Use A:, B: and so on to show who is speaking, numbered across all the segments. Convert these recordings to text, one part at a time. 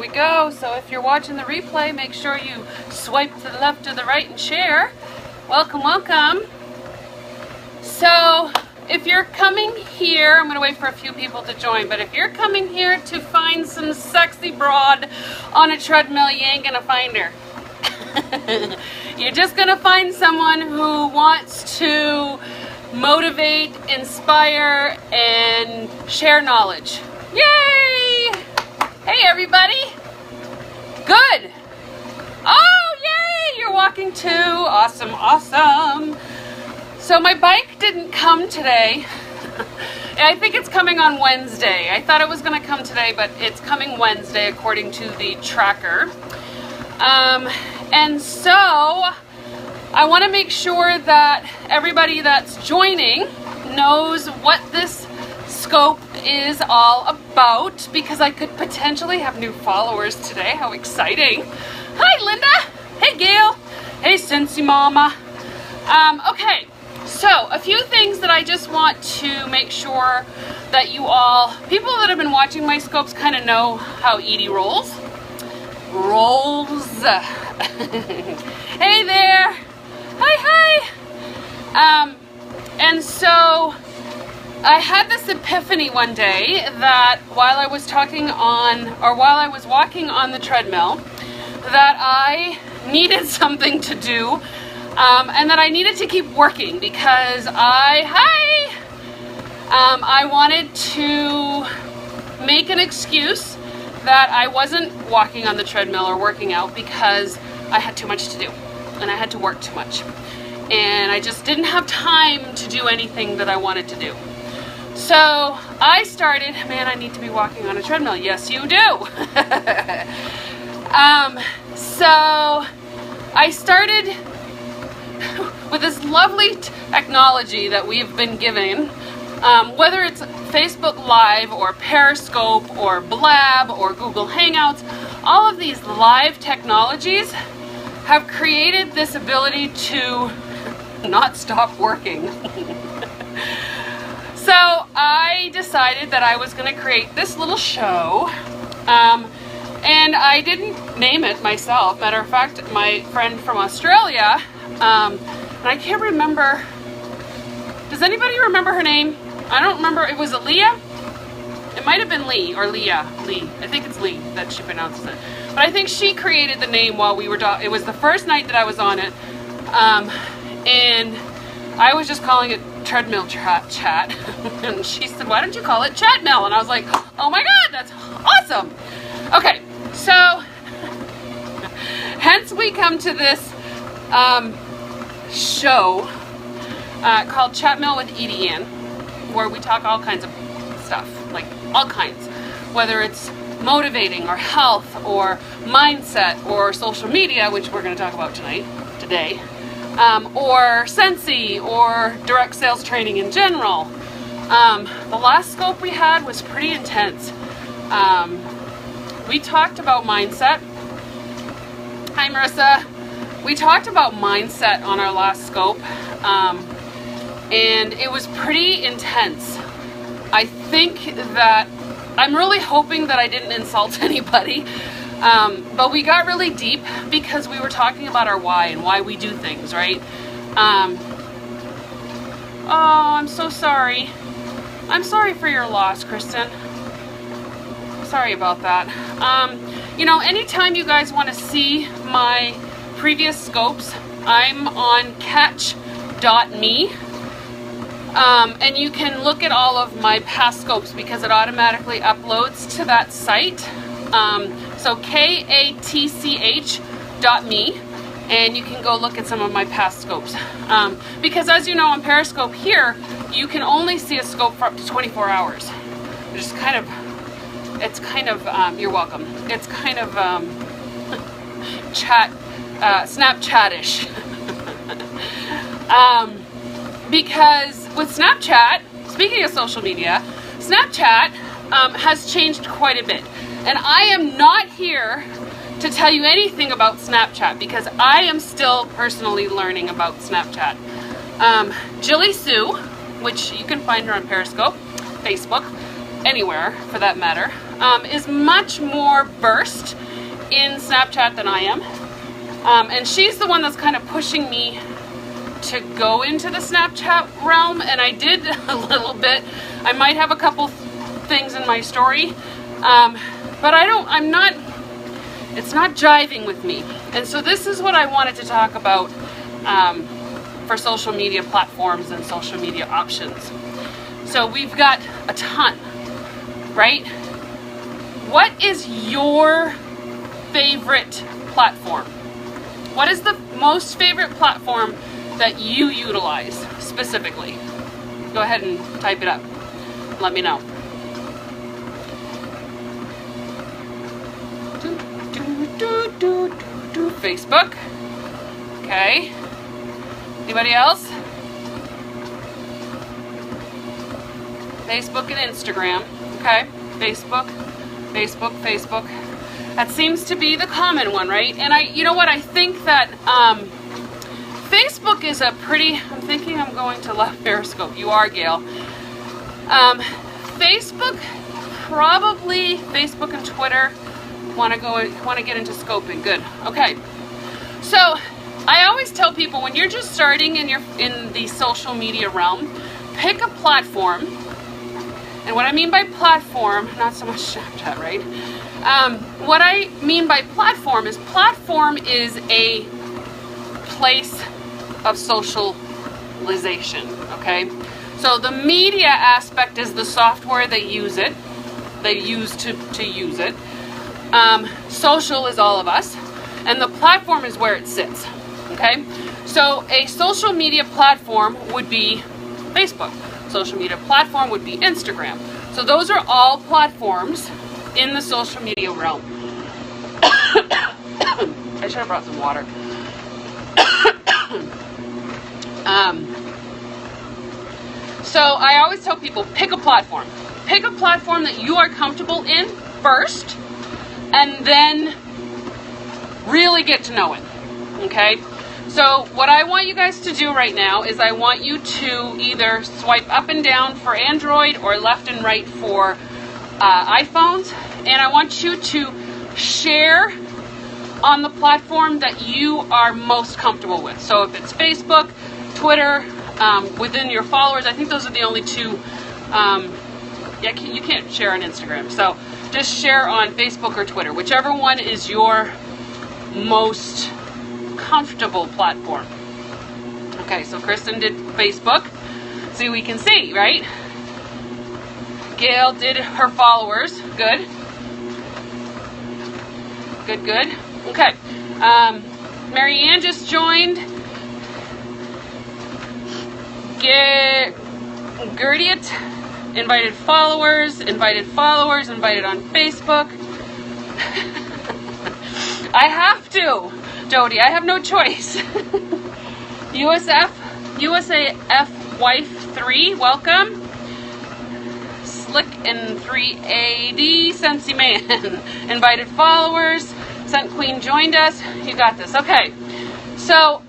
A: we go. So if you're watching the replay, make sure you swipe to the left or the right and share. Welcome, welcome. So if you're coming here, I'm gonna wait for a few people to join, but if you're coming here to find some sexy broad on a treadmill, you ain't gonna find her. You're just gonna find someone who wants to motivate, inspire, and share knowledge. Yay! Hey everybody! Good! Oh, yay! You're walking too. Awesome, awesome. So my bike didn't come today. I think it's coming on Wednesday. I thought it was gonna come today, but it's coming Wednesday according to the tracker. And so I want to make sure that everybody that's joining knows what this scope is all about, because I could potentially have new followers today. How exciting. Hi Linda. Hey Gail. Hey Cincy Mama. Okay, so a few things that I just want to make sure that you all, people that have been watching my scopes, kind of know how Edie rolls. Hey there. Hi. And so I had this epiphany one day that while I was walking on the treadmill, that I needed something to do, and that I needed to keep working because I wanted to make an excuse that I wasn't walking on the treadmill or working out because I had too much to do and I had to work too much. And I just didn't have time to do anything that I wanted to do. So I started, man, I need to be walking on a treadmill. Yes, you do. So I started with this lovely technology that we've been given, whether it's Facebook Live or Periscope or Blab or Google Hangouts. All of these live technologies have created this ability to not stop working. So I decided that I was going to create this little show, and I didn't name it myself. Matter of fact, my friend from Australia, and I can't remember, does anybody remember her name? I don't remember. It was Leah? It might have been Lee or Leah. Lee. I think it's Lee that she pronounces it. But I think she created the name while we were it was the first night that I was on it. And I was just calling it Treadmill Chat. And she said, why don't you call it Chatmill? And I was like, oh my God, that's awesome. Okay, so hence we come to this show called Chatmill with EdieAnne, where we talk all kinds of stuff, like all kinds, whether it's motivating or health or mindset or social media, which we're going to talk about today, or Sensi or direct sales training in general. The last scope we had was pretty intense. We talked about mindset. Hi Marissa. We talked about mindset on our last scope. And it was pretty intense. I think that, I'm really hoping that I didn't insult anybody, but we got really deep because we were talking about our why and why we do things, right? Oh, I'm so sorry. I'm sorry for your loss, Kristen. Sorry about that. You know, anytime you guys want to see my previous scopes, I'm on catch.me. And you can look at all of my past scopes because it automatically uploads to that site. So katch.me, and you can go look at some of my past scopes. Because as you know, on Periscope here, you can only see a scope for up to 24 hours. Which is kind of, you're welcome. It's kind of Snapchat-ish. Because with Snapchat, speaking of social media, Snapchat has changed quite a bit. And I am not here to tell you anything about Snapchat because I am still personally learning about Snapchat. Jilly Sue, which you can find her on Periscope, Facebook, anywhere for that matter, is much more versed in Snapchat than I am. And she's the one that's kind of pushing me to go into the Snapchat realm, and I did a little bit. I might have a couple things in my story, but it's not jiving with me. And so this is what I wanted to talk about for social media platforms and social media options. So we've got a ton, right? What is your favorite platform? What is the most favorite platform that you utilize specifically? Go ahead and type it up. Let me know. Facebook. Okay. Anybody else? Facebook and Instagram. Okay. Facebook. That seems to be the common one, right? And you know what? I think that Facebook is a pretty, I'm thinking I'm going to love Periscope. You are, Gail. Facebook and Twitter want to get into scoping. Good. Okay. So I always tell people, when you're just starting in the social media realm, pick a platform. And what I mean by platform, not so much Snapchat, right? What I mean by platform is a place of socialization, okay? So the media aspect is the software they use to use it. Social is all of us, and the platform is where it sits, okay? So a social media platform would be Facebook. Social media platform would be Instagram. So those are all platforms in the social media realm. I should have brought some water. So I always tell people, pick a platform. Pick a platform that you are comfortable in first, and then really get to know it, okay? So what I want you guys to do right now is I want you to either swipe up and down for Android or left and right for iPhones, and I want you to share on the platform that you are most comfortable with. So if it's Facebook, Twitter, within your followers, I think those are the only two. You can't share on Instagram. So just share on Facebook or Twitter, whichever one is your most comfortable platform. Okay, so Kristen did Facebook. See, we can see, right? Gail did her followers. Good. Okay. Marianne just joined. Gerdiet invited followers on Facebook. I have to, Jody. I have no choice. USAF Wife 3, welcome. Slick and 3AD, Sensey Man, invited followers. Scent Queen joined us. You got this. Okay. So,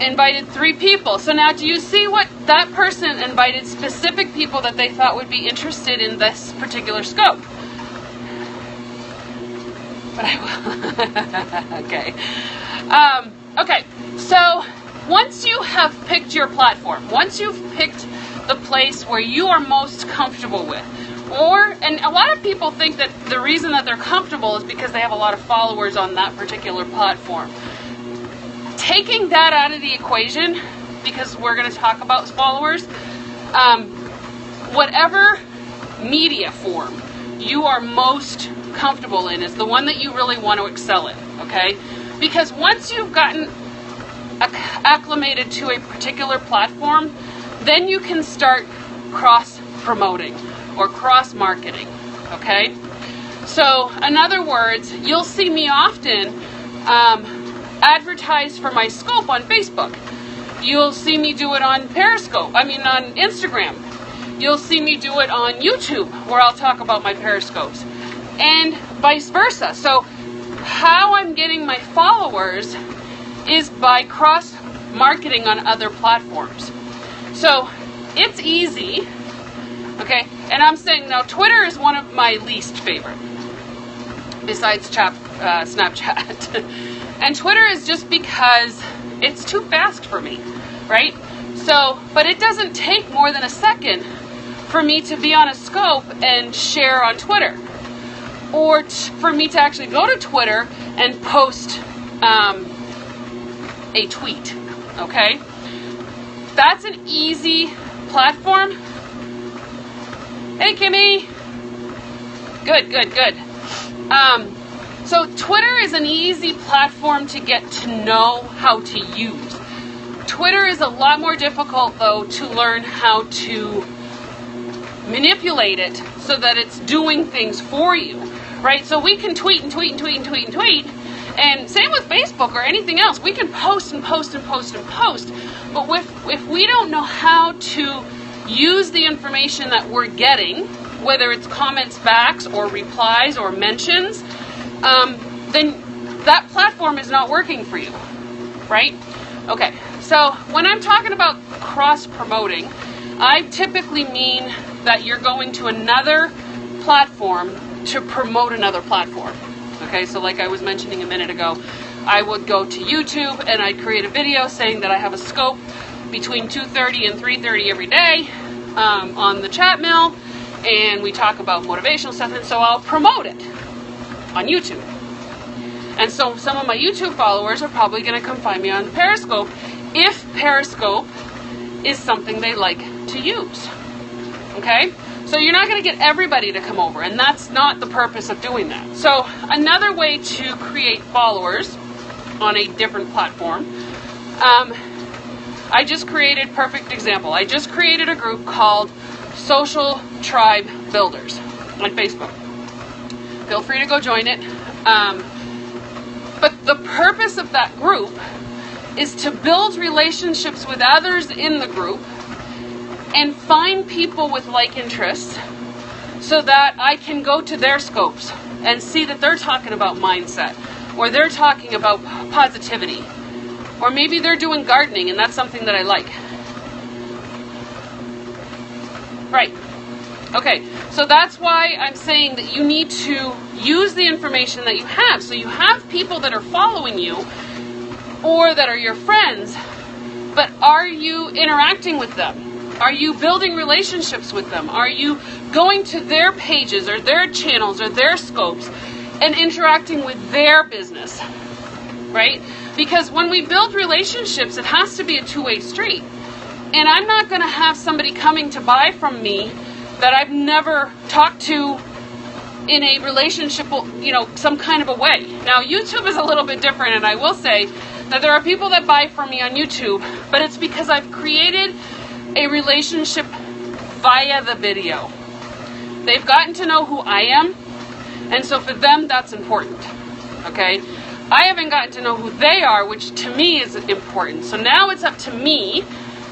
A: invited 3 people. So now do you see what that person invited specific people that they thought would be interested in this particular scope? But I will. Okay. Okay. So once you have picked your platform, once you've picked the place where you are most comfortable with, and a lot of people think that the reason that they're comfortable is because they have a lot of followers on that particular platform. Taking that out of the equation, because we're going to talk about followers, whatever media form you are most comfortable in is the one that you really want to excel in, okay? Because once you've gotten acclimated to a particular platform, then you can start cross-promoting or cross-marketing, okay? So, in other words, you'll see me often advertise for my scope on Facebook. You'll see me do it on on Instagram. You'll see me do it on YouTube, where I'll talk about my periscopes, and vice versa. So how I'm getting my followers is by cross-marketing on other platforms. So it's easy, okay? And I'm saying now Twitter is one of my least favorite, besides Snapchat. And Twitter is just because it's too fast for me, right? So, but it doesn't take more than a second for me to be on a scope and share on Twitter. Or for me to actually go to Twitter and post a tweet, okay? That's an easy platform. Hey, Kimmy. Good, good, good. So Twitter is an easy platform to get to know how to use. Twitter is a lot more difficult, though, to learn how to manipulate it so that it's doing things for you, right? So we can tweet and tweet and tweet and tweet and tweet, and same with Facebook or anything else. We can post and post and post and post, but if we don't know how to use the information that we're getting, whether it's comments backs or replies or mentions, then that platform is not working for you, right? Okay, so when I'm talking about cross-promoting, I typically mean that you're going to another platform to promote another platform. Okay, so like I was mentioning a minute ago, I would go to YouTube and I'd create a video saying that I have a scope between 2:30 and 3:30 every day on the Chatmill, and we talk about motivational stuff, and so I'll promote it on YouTube. And so some of my YouTube followers are probably going to come find me on Periscope if Periscope is something they like to use. Okay? So you're not going to get everybody to come over, and that's not the purpose of doing that. So another way to create followers on a different platform, I just created, perfect example, I just created a group called Social Tribe Builders on Facebook. Feel free to go join it. But the purpose of that group is to build relationships with others in the group and find people with like interests so that I can go to their scopes and see that they're talking about mindset, or they're talking about positivity, or maybe they're doing gardening and that's something that I like. Right. Okay, so that's why I'm saying that you need to use the information that you have. So you have people that are following you or that are your friends, but are you interacting with them? Are you building relationships with them? Are you going to their pages or their channels or their scopes and interacting with their business? Right? Because when we build relationships, it has to be a two-way street. And I'm not going to have somebody coming to buy from me that I've never talked to in a relationship, some kind of a way. Now, YouTube is a little bit different, and I will say that there are people that buy from me on YouTube, but it's because I've created a relationship via the video. They've gotten to know who I am, and so for them, that's important, okay? I haven't gotten to know who they are, which to me is important. So now it's up to me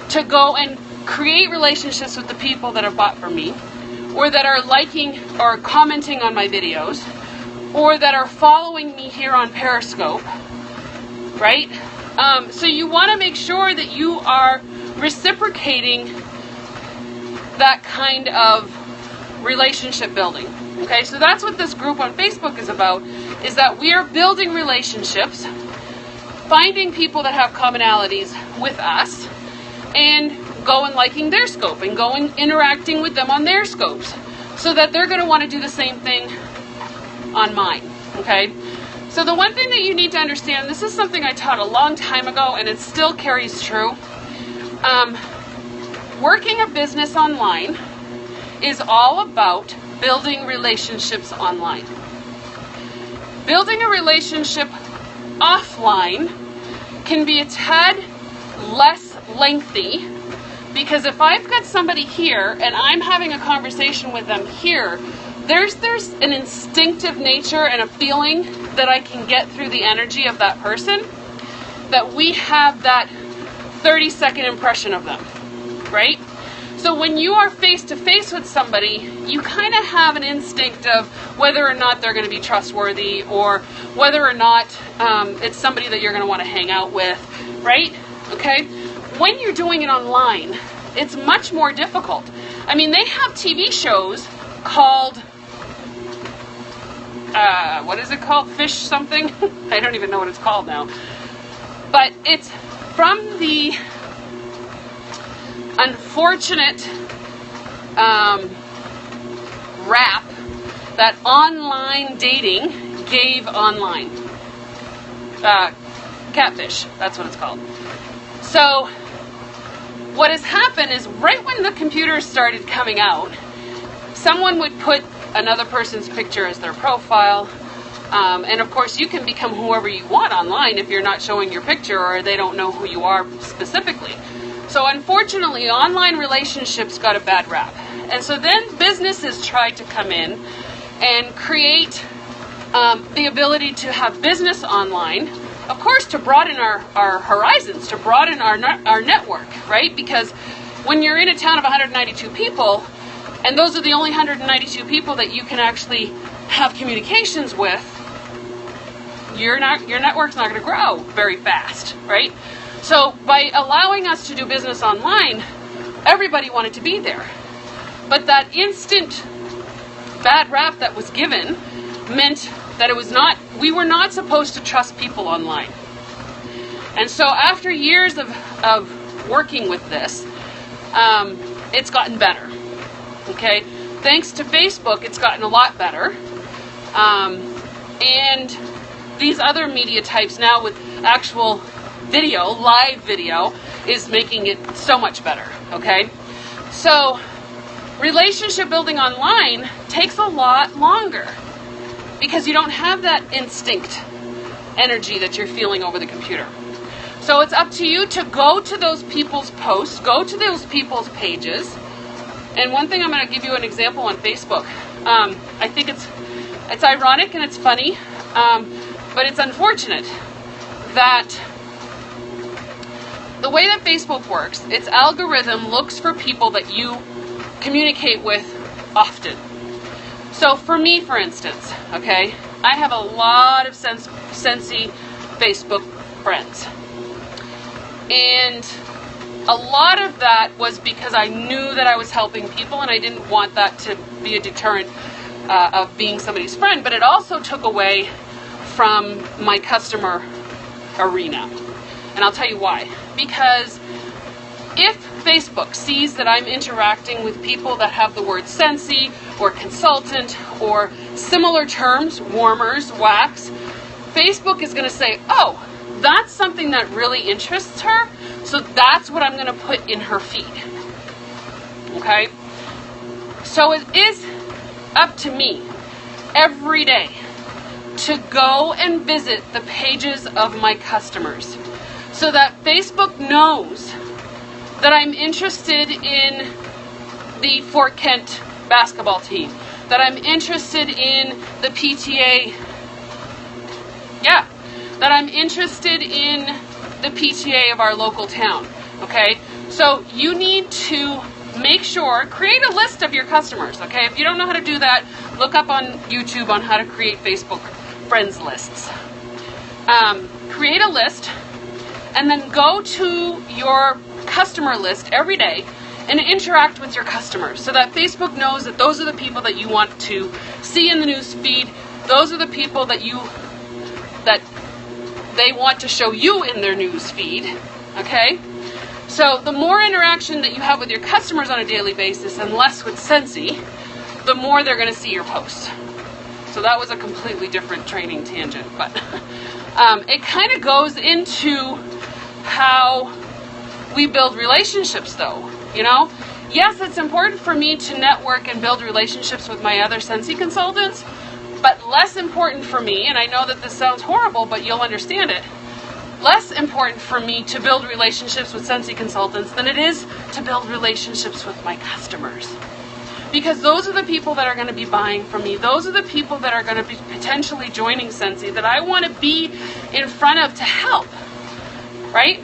A: to go and create relationships with the people that have bought from me, or that are liking or commenting on my videos, or that are following me here on Periscope, right? So you want to make sure that you are reciprocating that kind of relationship building. Okay, so that's what this group on Facebook is about, is that we are building relationships, finding people that have commonalities with us, and go and liking their scope, and go and interacting with them on their scopes, so that they're going to want to do the same thing on mine. Okay, so the one thing that you need to understand, this is something I taught a long time ago, and it still carries true. Working a business online is all about building relationships online. Building a relationship offline can be a tad less lengthy, because if I've got somebody here and I'm having a conversation with them here, there's an instinctive nature and a feeling that I can get through the energy of that person, that we have that 30-second impression of them, right? So when you are face-to-face with somebody, you kind of have an instinct of whether or not they're going to be trustworthy, or whether or not it's somebody that you're going to want to hang out with, right? Okay? When you're doing it online, it's much more difficult. I mean, they have TV shows called, what is it called? Fish something? I don't even know what it's called now. But it's from the unfortunate rap that online dating gave online. Catfish, that's what it's called. So what has happened is right when the computers started coming out, someone would put another person's picture as their profile. And of course you can become whoever you want online if you're not showing your picture or they don't know who you are specifically. So unfortunately, online relationships got a bad rap. And so then businesses tried to come in and create the ability to have business online, of course, to broaden our horizons, to broaden our network, right? Because when you're in a town of 192 people, and those are the only 192 people that you can actually have communications with, your network's not going to grow very fast, right? So by allowing us to do business online, everybody wanted to be there. But that instant bad rap that was given meant that we were not supposed to trust people online. And so after years of working with this, it's gotten better. Okay? Thanks to Facebook, it's gotten a lot better. And these other media types now with actual video, live video, is making it so much better. Okay? So relationship building online takes a lot longer because you don't have that instinct energy that you're feeling over the computer. So it's up to you to go to those people's posts, go to those people's pages. And one thing, I'm going to give you an example on Facebook. I think it's ironic and it's funny, but it's unfortunate that the way that Facebook works, its algorithm looks for people that you communicate with often. So for me, for instance, okay, I have a lot of Scentsy Facebook friends. And a lot of that was because I knew that I was helping people and I didn't want that to be a deterrent of being somebody's friend, but it also took away from my customer arena. And I'll tell you why. Because if Facebook sees that I'm interacting with people that have the word Scentsy or consultant or similar terms, warmers, wax, Facebook is going to say, oh, that's something that really interests her, so that's what I'm going to put in her feed. Okay? So it is up to me every day to go and visit the pages of my customers so that Facebook knows that I'm interested in the Fort Kent basketball team, that I'm interested in the PTA, that I'm interested in the PTA of our local town, okay? So you need to make sure, create a list of your customers, okay? If you don't know how to do that, look up on YouTube on how to create Facebook friends lists. Create a list and then go to your customer list every day and interact with your customers so that Facebook knows that those are the people that you want to see in the news feed. Those are the people that they want to show you in their news feed, okay? So the more interaction that you have with your customers on a daily basis and less with Scentsy, the more they're going to see your posts. So that was a completely different training tangent, but it kind of goes into how we build relationships though, you know? Yes, it's important for me to network and build relationships with my other Scentsy consultants, but less important for me, and I know that this sounds horrible, but you'll understand it, less important for me to build relationships with Scentsy consultants than it is to build relationships with my customers. Because those are the people that are going to be buying from me. Those are the people that are going to be potentially joining Scentsy that I want to be in front of to help, right?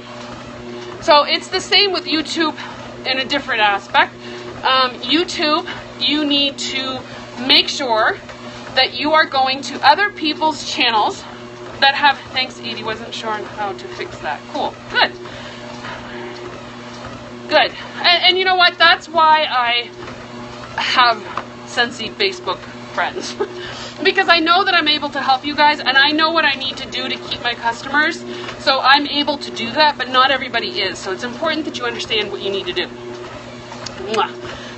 A: So it's the same with YouTube in a different aspect. YouTube, you need to make sure that you are going to other people's channels that have, thanks Edie, wasn't sure on how to fix that. Cool, good. Good. And you know what? That's why I have Scentsy Facebook friends. Because I know that I'm able to help you guys, and I know what I need to do to keep my customers. So I'm able to do that, but not everybody is. So it's important that you understand what you need to do. Mwah.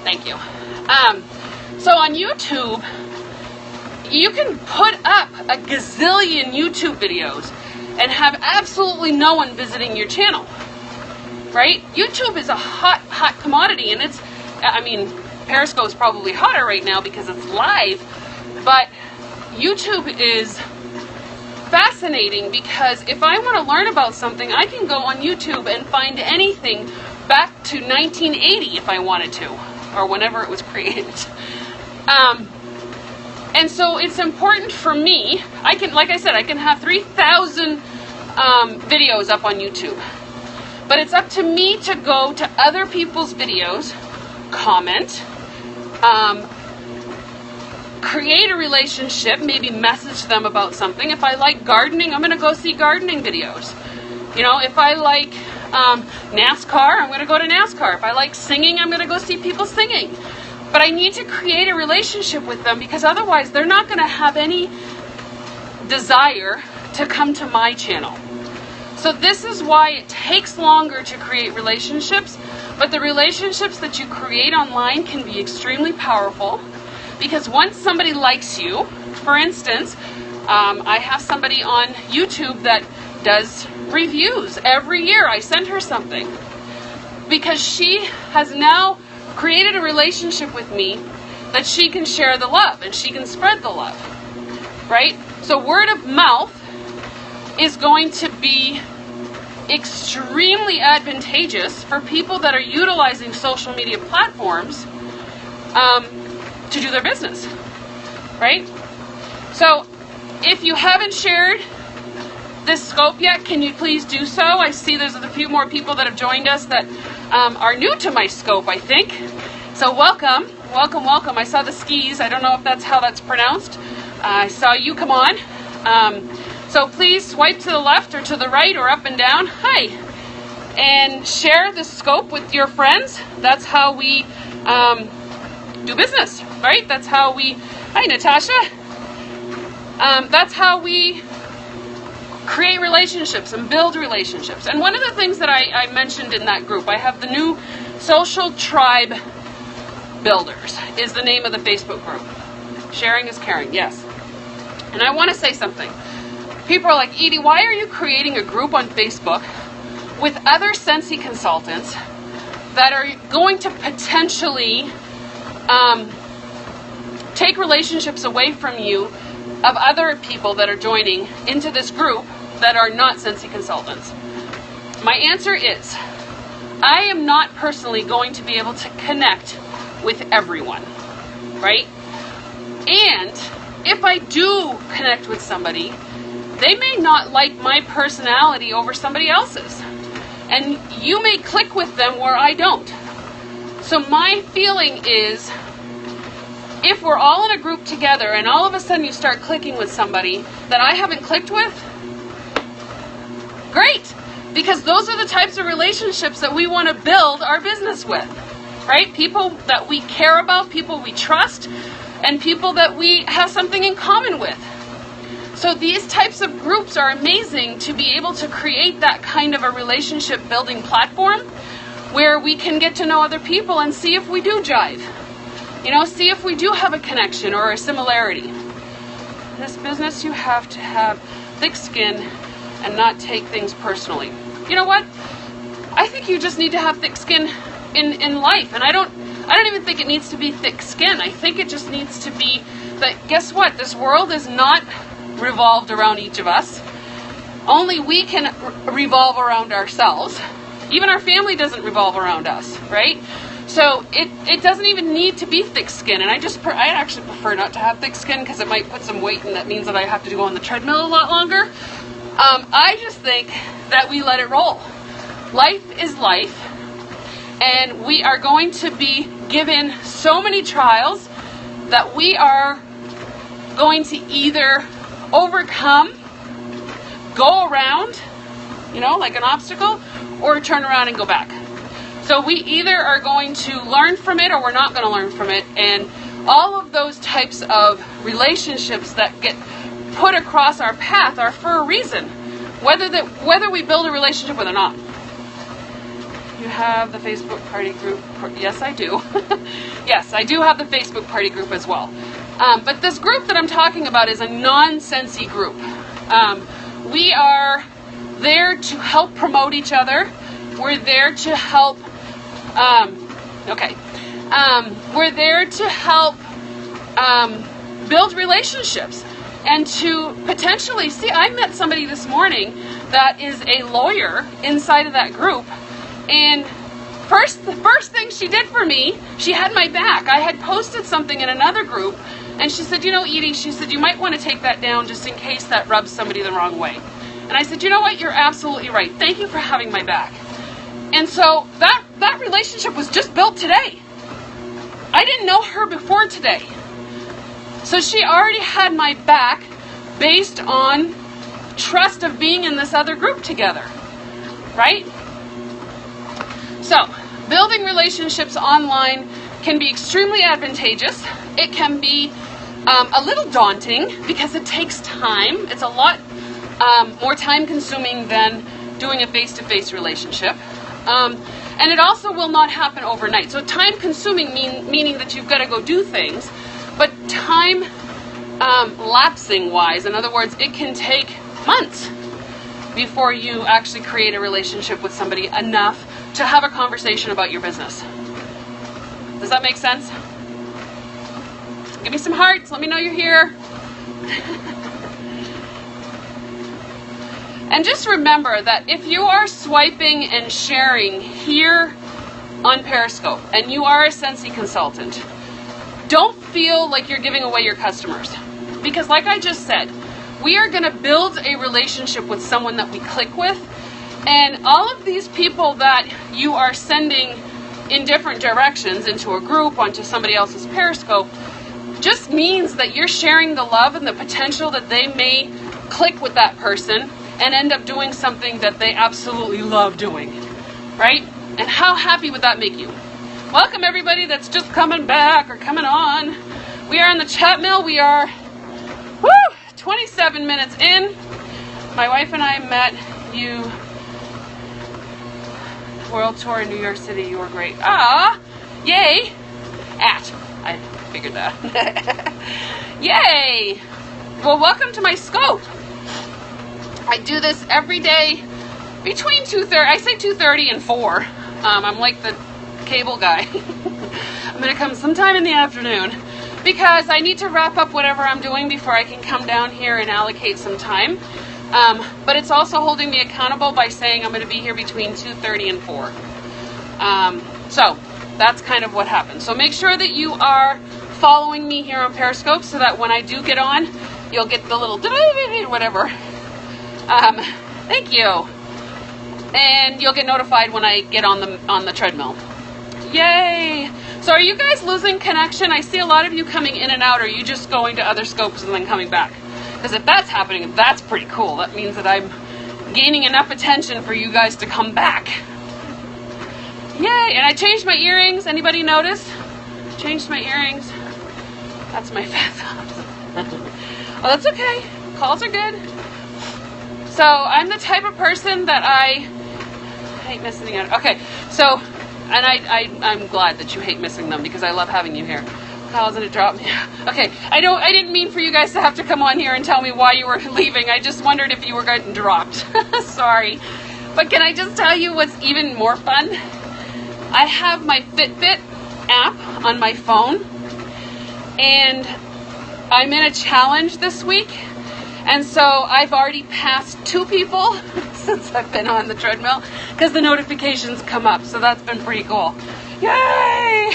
A: Thank you. So on YouTube, you can put up a gazillion YouTube videos and have absolutely no one visiting your channel, right? YouTube is a hot commodity, and Periscope is probably hotter right now because it's live, but YouTube is fascinating because if I want to learn about something, I can go on YouTube and find anything back to 1980 if I wanted to, or whenever it was created. And so it's important for me, like I said, I can have 3,000 videos up on YouTube. But it's up to me to go to other people's videos, comment, create a relationship, maybe message them about something. If I like gardening, I'm going to go see gardening videos. You know, if I like NASCAR, I'm going to go to NASCAR. If I like singing, I'm going to go see people singing. But I need to create a relationship with them because otherwise they're not going to have any desire to come to my channel. So this is why it takes longer to create relationships, but the relationships that you create online can be extremely powerful because once somebody likes you, for instance, I have somebody on YouTube that does reviews. Every year I send her something because she has now created a relationship with me that she can share the love and she can spread the love, right? So word of mouth is going to be extremely advantageous for people that are utilizing social media platforms to do their business, right? So if you haven't shared this scope yet, can you please do so? I see there's a few more people that have joined us that are new to my scope, I think. So welcome. I saw the skis. I don't know if that's how that's pronounced. I saw you come on. So please swipe to the left or to the right or up and down. Hi. And share the scope with your friends. That's how we do business, right? That's how we... Hi, Natasha. That's how we create relationships and build relationships. And one of the things that I mentioned in that group, I have the new Social Tribe Builders is the name of the Facebook group. Sharing is caring, yes. And I want to say something. People are like, Edie, why are you creating a group on Facebook with other Scentsy consultants that are going to potentially take relationships away from you of other people that are joining into this group that are not Scentsy consultants? My answer is, I am not personally going to be able to connect with everyone, right? And if I do connect with somebody, they may not like my personality over somebody else's. And you may click with them where I don't. So my feeling is, if we're all in a group together and all of a sudden you start clicking with somebody that I haven't clicked with, great. Because those are the types of relationships that we want to build our business with, right? People that we care about, people we trust, and people that we have something in common with. So these types of groups are amazing to be able to create that kind of a relationship building platform where we can get to know other people and see if we do jive. You know, see if we do have a connection or a similarity. In this business, you have to have thick skin and not take things personally. You know what? I think you just need to have thick skin in life. And I don't even think it needs to be thick skin. I think it just needs to be that, guess what? This world is not revolved around each of us. Only we can revolve around ourselves. Even our family doesn't revolve around us, right? So it doesn't even need to be thick skin. And I actually prefer not to have thick skin because it might put some weight and that means that I have to go on the treadmill a lot longer. I just think that we let it roll. Life is life. And we are going to be given so many trials that we are going to either overcome, go around, you know, like an obstacle, or turn around and go back. So we either are going to learn from it or we're not going to learn from it. And all of those types of relationships that get put across our path are for a reason, whether we build a relationship with or not. You have the Facebook party group. Yes, I do. Yes, I do have the Facebook party group as well. But this group that I'm talking about is a non-sensey group. We are there to help promote each other. We're there to help. We're there to help build relationships and to potentially see. I met somebody this morning that is a lawyer inside of that group. And the first thing she did for me, she had my back. I had posted something in another group, and she said, you know, Edie, she said, you might want to take that down just in case that rubs somebody the wrong way. And I said, you know what, you're absolutely right. Thank you for having my back. And so that relationship was just built today. I didn't know her before today. So she already had my back based on trust of being in this other group together, right? So, building relationships online can be extremely advantageous. It can be a little daunting because it takes time. It's a lot more time consuming than doing a face-to-face relationship. And it also will not happen overnight. So time consuming meaning that you've got to go do things, but time lapsing wise, in other words, it can take months before you actually create a relationship with somebody enough to have a conversation about your business. Does that make sense? Give me some hearts. Let me know you're here. And just remember that if you are swiping and sharing here on Periscope and you are a Sensei consultant, don't feel like you're giving away your customers. Because like I just said, we are going to build a relationship with someone that we click with. And all of these people that you are sending in different directions into a group, onto somebody else's Periscope, just means that you're sharing the love and the potential that they may click with that person and end up doing something that they absolutely love doing, right? And how happy would that make you? Welcome everybody that's just coming back or coming on. We are in the Chatmill. We are 27 minutes in. My wife and I met you World Tour in New York City. You were great. Yay! I figured that. Yay! Well, welcome to my scope. I do this every day between 2:30. I say 2:30 and 4. I'm like the cable guy. I'm gonna come sometime in the afternoon because I need to wrap up whatever I'm doing before I can come down here and allocate some time. But it's also holding me accountable by saying I'm going to be here between 2:30 and 4. So that's kind of what happens. So make sure that you are following me here on Periscope so that when I do get on, you'll get the little whatever. Thank you. And you'll get notified when I get on the treadmill. Yay! So are you guys losing connection? I see a lot of you coming in and out. Or are you just going to other scopes and then coming back? Because if that's happening, that's pretty cool. That means that I'm gaining enough attention for you guys to come back. Yay! And I changed my earrings. Anybody notice? Changed my earrings. That's my fat thumbs. Oh, that's okay. Calls are good. So I'm the type of person that I hate missing out. Okay, so, and I'm glad that you hate missing them because I love having you here. Kyle's gonna drop me. Okay, I didn't mean for you guys to have to come on here and tell me why you were leaving. I just wondered if you were getting dropped. Sorry. But can I just tell you what's even more fun? I have my Fitbit app on my phone, and I'm in a challenge this week, and so I've already passed 2 people since I've been on the treadmill because the notifications come up, so that's been pretty cool. Yay!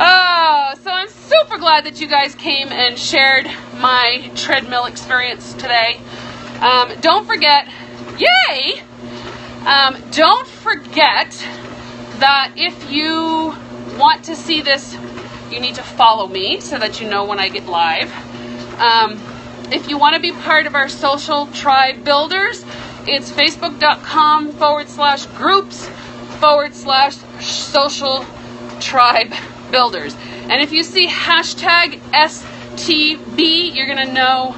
A: Oh, so I'm super glad that you guys came and shared my treadmill experience today. Don't forget, yay! Don't forget that if you want to see this, you need to follow me so that you know when I get live. If you want to be part of our social tribe builders, It's facebook.com/groups/social tribe builders. And if you see hashtag STB, you're going to know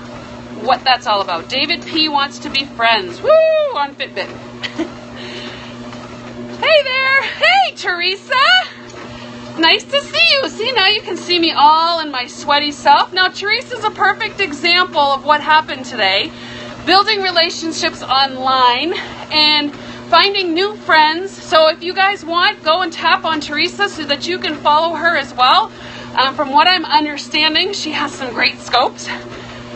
A: what that's all about. David P. wants to be friends. Woo! On Fitbit. Hey there! Hey, Teresa! Nice to see you. See, now you can see me all in my sweaty self. Now, Teresa's a perfect example of what happened today. Building relationships online and finding new friends. So if you guys want, go and tap on Teresa so that you can follow her as well. From what I'm understanding, she has some great scopes.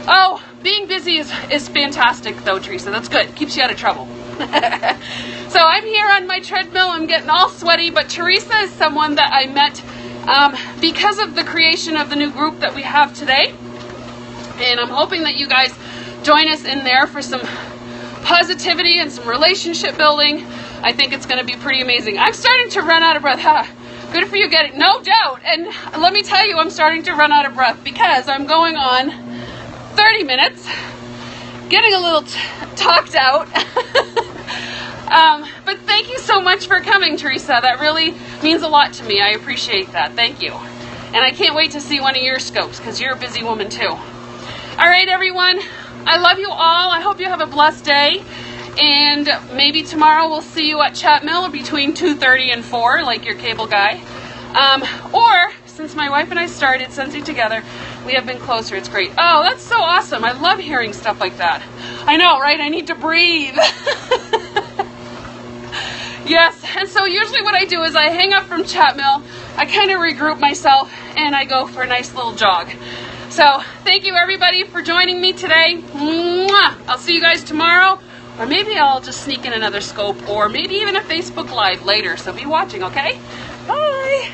A: Oh, being busy is fantastic though, Teresa. That's good. Keeps you out of trouble. So I'm here on my treadmill. I'm getting all sweaty, but Teresa is someone that I met because of the creation of the new group that we have today. And I'm hoping that you guys join us in there for some positivity and some relationship building. I think it's going to be pretty amazing. I'm starting to run out of breath. Good for you getting, no doubt. And let me tell you, I'm starting to run out of breath because I'm going on 30 minutes, getting a little talked out. But thank you so much for coming, Teresa. That really means a lot to me. I appreciate that. Thank you. And I can't wait to see one of your scopes because you're a busy woman too. All right, everyone. I love you all. I hope you have a blessed day. And maybe tomorrow we'll see you at Chatmill between 2:30 and 4, like your cable guy. Or, since my wife and I started Sensei together, we have been closer. It's great. Oh, that's so awesome. I love hearing stuff like that. I know, right? I need to breathe. Yes, and so usually what I do is I hang up from Chatmill, I kind of regroup myself, and I go for a nice little jog. So, thank you everybody for joining me today. Mwah! I'll see you guys tomorrow, or maybe I'll just sneak in another scope, or maybe even a Facebook Live later, so be watching, okay? Bye!